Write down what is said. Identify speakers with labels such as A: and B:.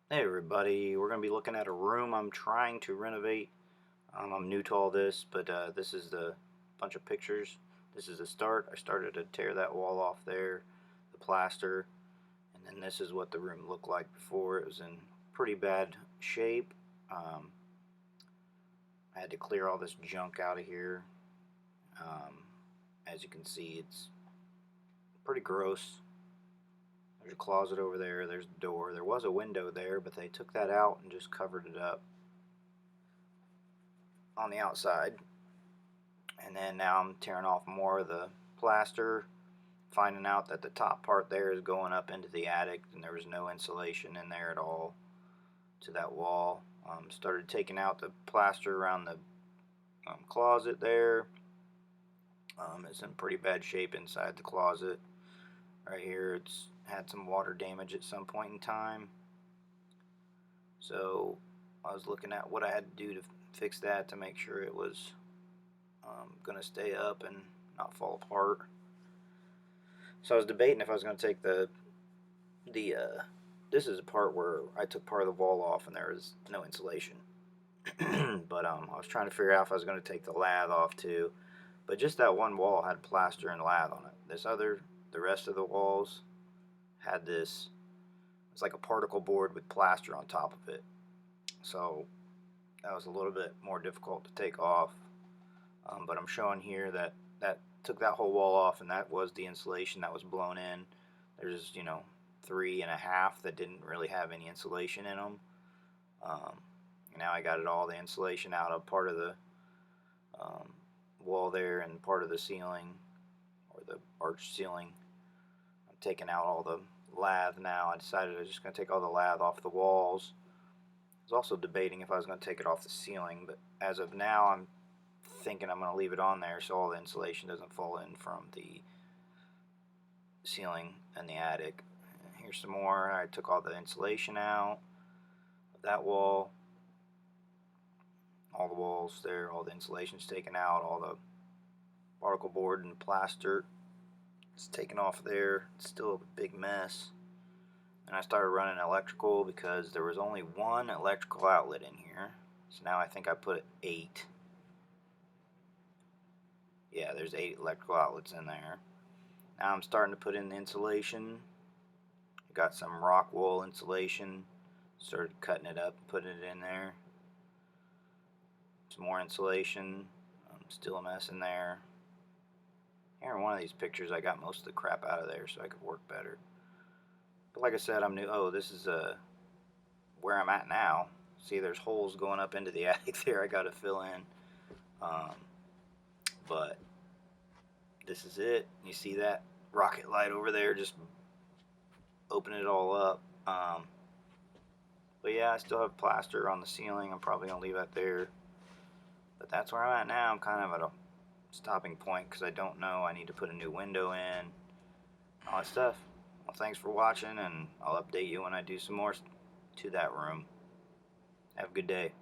A: Hey everybody, we're going to be looking at a room I'm trying to renovate. I'm new to all this, but this is the bunch of pictures. This is the start. I started to tear that wall off there, the plaster, and then this is what the room looked like before. It was in pretty bad shape. Um, I had to clear all this junk out of here. Um, as you can see, it's pretty gross. There's a closet over there. There's the door. There was a window there, but they took that out and just covered it up on the outside. And then now I'm tearing off more of the plaster, finding out that the top part there is going up into the attic, and there was no insulation in there at all to that wall. Started taking out the plaster around the closet there. It's in pretty bad shape inside the closet. Right here, it's had some water damage at some point in time. So I was looking at what I had to do to fix that to make sure it was going to stay up and not fall apart. So I was debating if I was going to take the this is a part where I took part of the wall off and there was no insulation. But I was trying to figure out if I was going to take the lath off too. But just that one wall had plaster and lath on it. The rest of the walls had this. It's like a particle board with plaster on top of it. So that was a little bit more difficult to take off. But I'm showing here that took that whole wall off, and that was the insulation that was blown in. There's 3.5 that didn't really have any insulation in them. Now I got all the insulation out of part of the wall there and part of the ceiling, or the arch ceiling. I'm taking out all the lath now. I decided I was just going to take all the lath off the walls. I was also debating if I was going to take it off the ceiling, but as of now I'm thinking I'm going to leave it on there so all the insulation doesn't fall in from the ceiling and the attic. Here's some more. I took all the insulation out of that wall. All the walls there, all the insulation's taken out, all the particle board and plaster is taken off there. It's still a big mess. And I started running electrical because there was only one electrical outlet in here. So now I think I put 8. Yeah, there's 8 electrical outlets in there. Now I'm starting to put in the insulation. Got some rock wool insulation. Started cutting it up and putting it in there. Some more insulation. Still a mess in there. Here in one of these pictures I got most of the crap out of there so I could work better. But like I said, I'm new. Oh, this is where I'm at now. See, there's holes going up into the attic there I got to fill in. But this is it. You see that rocket light over there just opening it all up. But yeah, I still have plaster on the ceiling. I'm probably going to leave that there. But that's where I'm at now. I'm kind of at a stopping point because I don't know. I need to put a new window in. All that stuff. Well, thanks for watching, and I'll update you when I do some more to that room. Have a good day.